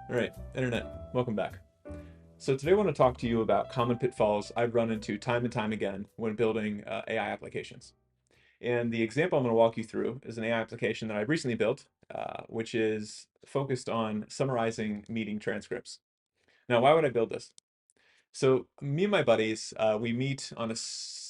All right, Internet, welcome back. So today I want to talk to you about common pitfalls I've run into time and time again when building AI applications. And the example I'm going to walk you through is an AI application that I've recently built, which is focused on summarizing meeting transcripts. Now, why would I build this? So me and my buddies, we meet on a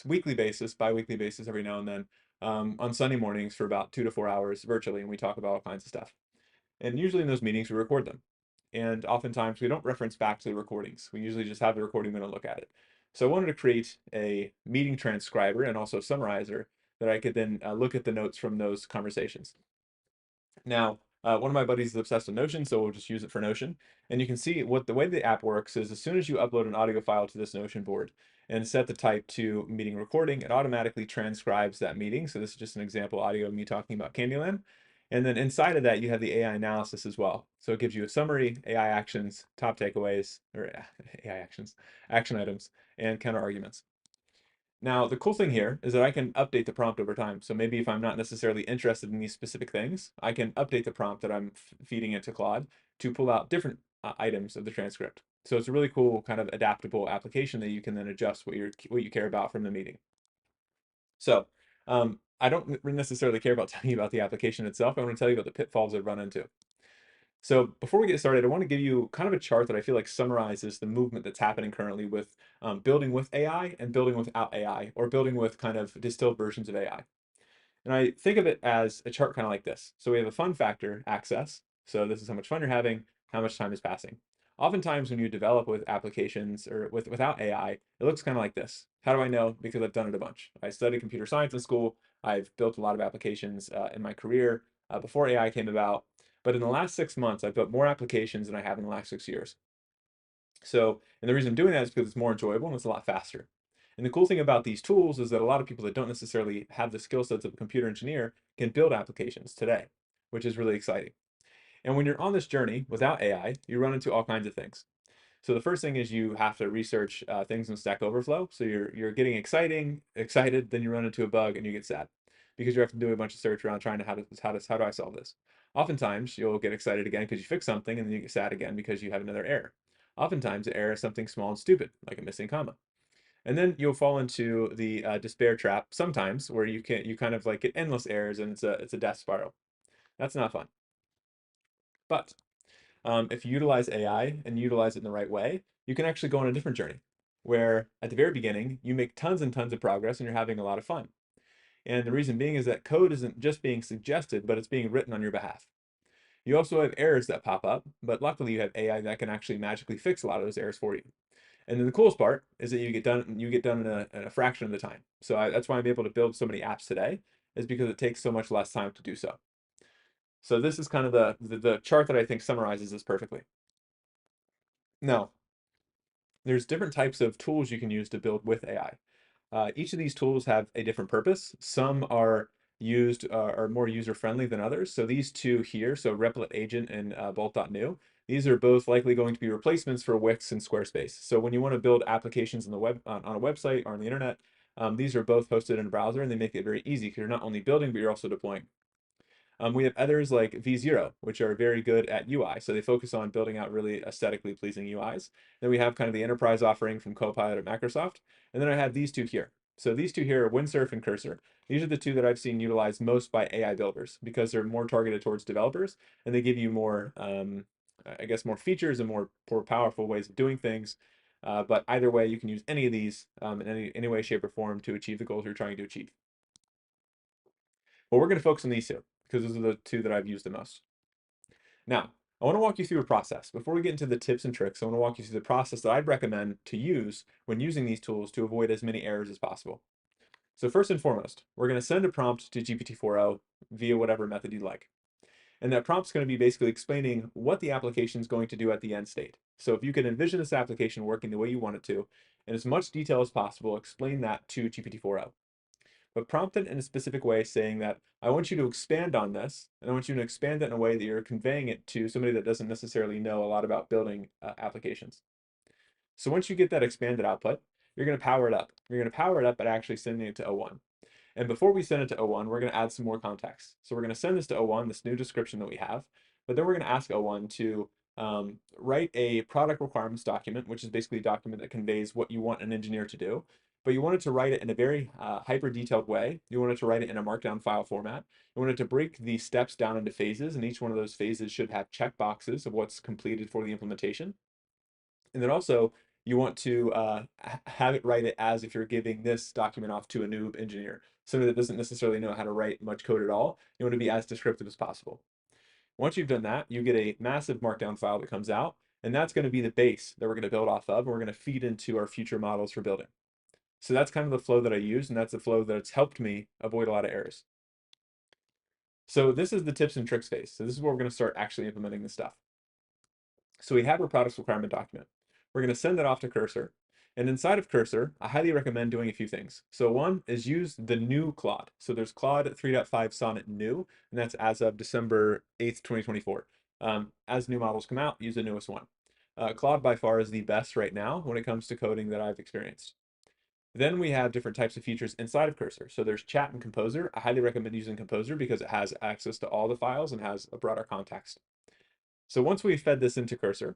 weekly basis, bi-weekly basis every now and then, on Sunday mornings for about 2 to 4 hours virtually, and we talk about all kinds of stuff. And usually in those meetings, we record them. And oftentimes we don't reference back to the recordings. We usually just have the recording, we don't look at it. So I wanted to create a meeting transcriber and also a summarizer that I could then look at the notes from those conversations. Now, one of my buddies is obsessed with Notion, so we'll just use it for Notion. And you can see what the way the app works is as soon as you upload an audio file to this Notion board and set the type to meeting recording, it automatically transcribes that meeting. So this is just an example audio of me talking about Candyland. And then inside of that, you have the AI analysis as well. So it gives you a summary, AI actions, top takeaways, or AI actions, action items, and counter arguments. Now, the cool thing here is that I can update the prompt over time. So maybe if I'm not necessarily interested in these specific things, I can update the prompt that I'm feeding into Claude to pull out different items of the transcript. So it's a really cool kind of adaptable application that you can then adjust what you care about from the meeting. So I don't necessarily care about telling you about the application itself. I want to tell you about the pitfalls I've run into. So before we get started, I want to give you kind of a chart that I feel like summarizes the movement that's happening currently with building with AI and building without AI, or building with kind of distilled versions of AI. And I think of it as a chart kind of like this. So we have a fun factor, access. So this is how much fun you're having, how much time is passing. Oftentimes when you develop with applications or without AI, it looks kind of like this. How do I know? Because I've done it a bunch. I studied computer science in school. I've built a lot of applications in my career before AI came about. But in the last 6 months, I've built more applications than I have in the last 6 years. So, and the reason I'm doing that is because it's more enjoyable and it's a lot faster. And the cool thing about these tools is that a lot of people that don't necessarily have the skill sets of a computer engineer can build applications today, which is really exciting. And when you're on this journey without AI, you run into all kinds of things. So the first thing is you have to research things in Stack Overflow. So you're getting excited, then you run into a bug and you get sad because you have to do a bunch of search around trying to how do I solve this. Oftentimes you'll get excited again because you fix something, and then you get sad again because you have another error. Oftentimes the error is something small and stupid, like a missing comma. And then you'll fall into the despair trap sometimes, where you kind of like get endless errors and it's a death spiral. That's not fun. But if you utilize AI and utilize it in the right way, you can actually go on a different journey where at the very beginning, you make tons and tons of progress and you're having a lot of fun. And the reason being is that code isn't just being suggested, but it's being written on your behalf. You also have errors that pop up, but luckily you have AI that can actually magically fix a lot of those errors for you. And then the coolest part is that you get done in a fraction of the time. So that's why I'm able to build so many apps today, is because it takes so much less time to do so. So this is kind of the chart that I think summarizes this perfectly. Now, there's different types of tools you can use to build with AI. Each of these tools have a different purpose. Some are more user friendly than others. So these two here, so Replit Agent and Bolt.new, these are both likely going to be replacements for Wix and Squarespace. So when you want to build applications on the web on a website or on the internet, these are both hosted in a browser, and they make it very easy because you're not only building, but you're also deploying. We have others like V0, which are very good at UI. So they focus on building out really aesthetically pleasing UIs. Then we have kind of the enterprise offering from Copilot at Microsoft. And then I have these two here. So these two here are Windsurf and Cursor. These are the two that I've seen utilized most by AI builders because they're more targeted towards developers, and they give you more, I guess, more features and more powerful ways of doing things. But either way, you can use any of these in any way, shape, or form to achieve the goals you're trying to achieve. But we're going to focus on these two because those are the two that I've used the most. Now, I want to walk you through a process. Before we get into the tips and tricks, I want to walk you through the process that I'd recommend to use when using these tools to avoid as many errors as possible. So first and foremost, we're going to send a prompt to GPT-4o via whatever method you'd like. And that prompt's going to be basically explaining what the application is going to do at the end state. So if you can envision this application working the way you want it to, in as much detail as possible, explain that to GPT-4o, but prompt it in a specific way saying that I want you to expand on this, and I want you to expand it in a way that you're conveying it to somebody that doesn't necessarily know a lot about building applications. So once you get that expanded output, you're going to power it up. You're going to power it up by actually sending it to O1. And before we send it to O1, we're going to add some more context. So we're going to send this to O1, this new description that we have, but then we're going to ask O1 to write a product requirements document, which is basically a document that conveys what you want an engineer to do. But you wanted to write it in a very hyper detailed way. You wanted to write it in a markdown file format. You wanted to break the steps down into phases, and each one of those phases should have check boxes of what's completed for the implementation. And then also, you want to have it write it as if you're giving this document off to a noob engineer, somebody that doesn't necessarily know how to write much code at all. You want to be as descriptive as possible. Once you've done that, you get a massive markdown file that comes out, and that's going to be the base that we're going to build off of, and we're going to feed into our future models for building. So that's kind of the flow that I use, and that's the flow that's helped me avoid a lot of errors. So this is the tips and tricks phase. So this is where we're going to start actually implementing this stuff. So we have our products requirement document. We're going to send that off to Cursor. And inside of Cursor, I highly recommend doing a few things. So one is use the new Claude. So there's Claude 3.5 Sonnet new, and that's as of December 8th, 2024. As new models come out, use the newest one. Claude by far is the best right now when it comes to coding that I've experienced. Then we have different types of features inside of Cursor. So there's chat and Composer. I highly recommend using Composer because it has access to all the files and has a broader context. So once we fed this into Cursor,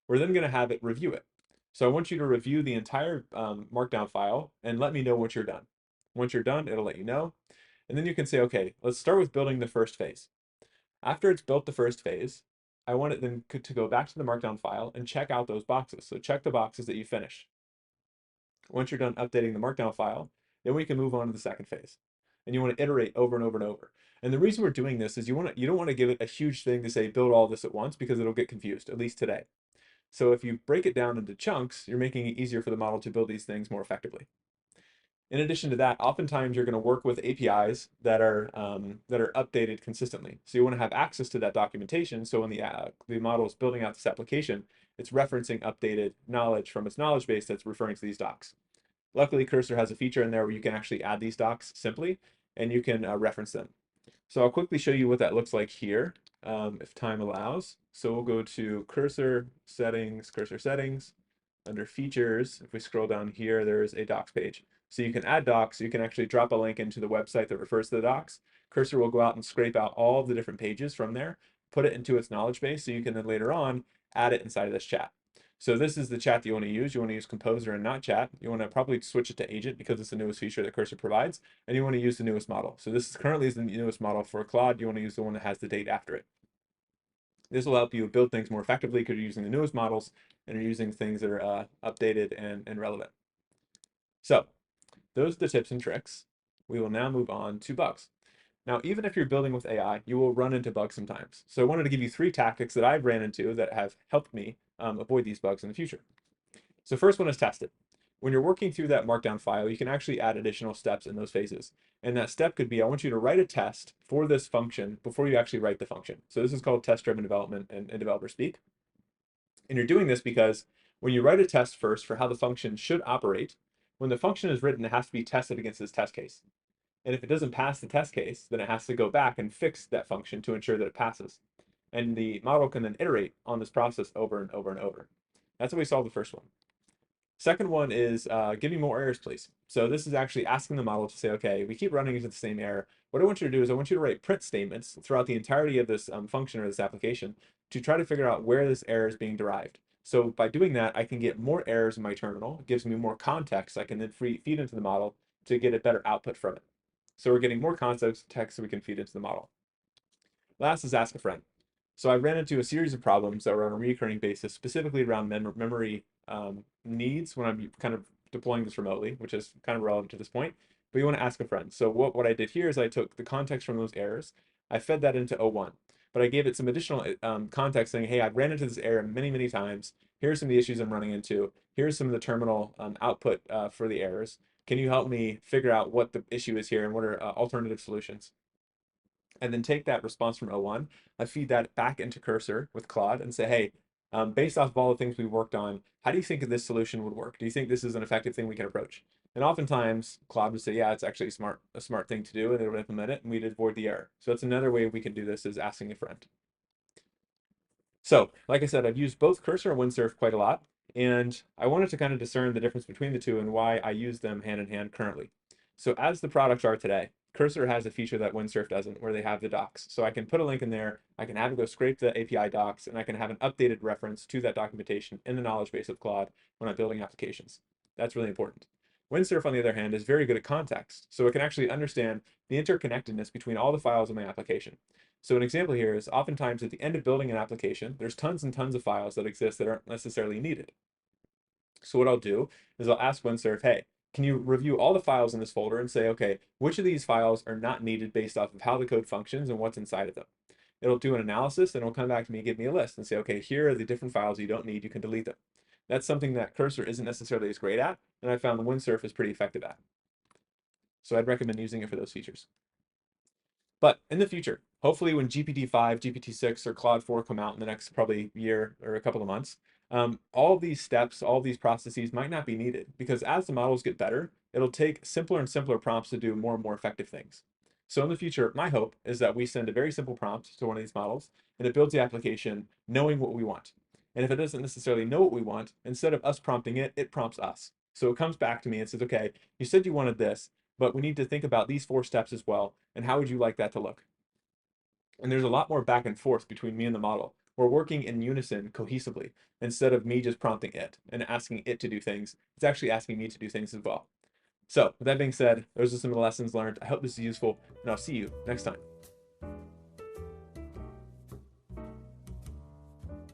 we're then going to have it review it. So I want you to review the entire markdown file and let me know once you're done. Once you're done, it'll let you know. And then you can say, okay, let's start with building the first phase. After it's built the first phase, I want it then to go back to the markdown file and check out those boxes. So check the boxes that you finished. Once you're done updating the markdown file, then we can move on to the second phase. And you want to iterate over and over and over. And the reason we're doing this is you don't want to give it a huge thing to say build all this at once because it'll get confused, at least today. So if you break it down into chunks, you're making it easier for the model to build these things more effectively. In addition to that, oftentimes you're going to work with APIs that are updated consistently. So you want to have access to that documentation. So when the model is building out this application, it's referencing updated knowledge from its knowledge base that's referring to these docs. Luckily, Cursor has a feature in there where you can actually add these docs simply, and you can reference them. So I'll quickly show you what that looks like here, if time allows. So we'll go to Cursor settings, under features. If we scroll down here, there's a docs page. So you can add docs. You can actually drop a link into the website that refers to the docs. Cursor will go out and scrape out all of the different pages from there, put it into its knowledge base, so you can then later on add it inside of this chat. So this is the chat that you want to use. You want to use Composer and not chat. You want to probably switch it to agent because it's the newest feature that Cursor provides, and you want to use the newest model. So this is currently the newest model for Claude. You want to use the one that has the date after it. This will help you build things more effectively because you're using the newest models and you're using things that are updated and relevant. So those are the tips and tricks. We will now move on to bugs. Now, even if you're building with AI, you will run into bugs sometimes. So I wanted to give you 3 tactics that I've ran into that have helped me avoid these bugs in the future. So first one is test it. When you're working through that markdown file, you can actually add additional steps in those phases. And that step could be, I want you to write a test for this function before you actually write the function. So this is called test-driven development in developer speak. And you're doing this because when you write a test first for how the function should operate, when the function is written, it has to be tested against this test case. And if it doesn't pass the test case, then it has to go back and fix that function to ensure that it passes. And the model can then iterate on this process over and over and over. That's how we solve the first one. Second one is give me more errors, please. So this is actually asking the model to say, okay, we keep running into the same error. What I want you to do is I want you to write print statements throughout the entirety of this function or this application to try to figure out where this error is being derived. So by doing that, I can get more errors in my terminal. It gives me more context I can then feed into the model to get a better output from it. So we're getting more context so we can feed into the model. Last is ask a friend. So I ran into a series of problems that were on a recurring basis, specifically around memory needs when I'm kind of deploying this remotely, which is kind of relevant to this point. But you want to ask a friend. So what I did here is I took the context from those errors, I fed that into O1, but I gave it some additional context saying, hey, I've ran into this error many, many times. Here's some of the issues I'm running into. Here's some of the terminal output for the errors. Can you help me figure out what the issue is here and what are alternative solutions? And then take that response from O1, I feed that back into Cursor with Claude and say, hey, based off of all the things we've worked on, how do you think this solution would work? Do you think this is an effective thing we can approach? And oftentimes Claude would say, yeah, it's actually a smart thing to do, and they would implement it, and we'd avoid the error. So that's another way we can do this, is asking a friend. So like I said, I've used both Cursor and Windsurf quite a lot, and I wanted to kind of discern the difference between the two and why I use them hand in hand currently. So as the products are today, Cursor has a feature that Windsurf doesn't, where they have the docs. So I can put a link in there, I can have it go scrape the API docs, and I can have an updated reference to that documentation in the knowledge base of Claude when I'm building applications. That's really important. Windsurf, on the other hand, is very good at context. So it can actually understand the interconnectedness between all the files in my application. So an example here is oftentimes at the end of building an application, there's tons and tons of files that exist that aren't necessarily needed. So what I'll do is I'll ask Windsurf, hey, can you review all the files in this folder and say, okay, which of these files are not needed based off of how the code functions and what's inside of them? It'll do an analysis and it'll come back to me and give me a list and say, okay, here are the different files you don't need, you can delete them. That's something that Cursor isn't necessarily as great at, and I found the Windsurf is pretty effective at. So I'd recommend using it for those features. But in the future, hopefully when GPT-5, GPT-6, or Claude 4 come out in the next probably year or a couple of months, all these steps, all these processes might not be needed because as the models get better, it'll take simpler and simpler prompts to do more and more effective things. So in the future, my hope is that we send a very simple prompt to one of these models and it builds the application knowing what we want. And if it doesn't necessarily know what we want, instead of us prompting it, it prompts us. So it comes back to me and says, okay, you said you wanted this, but we need to think about these 4 steps as well. And how would you like that to look? And there's a lot more back and forth between me and the model. We're working in unison cohesively instead of me just prompting it and asking it to do things. It's actually asking me to do things as well. So with that being said, those are some of the lessons learned. I hope this is useful, and I'll see you next time.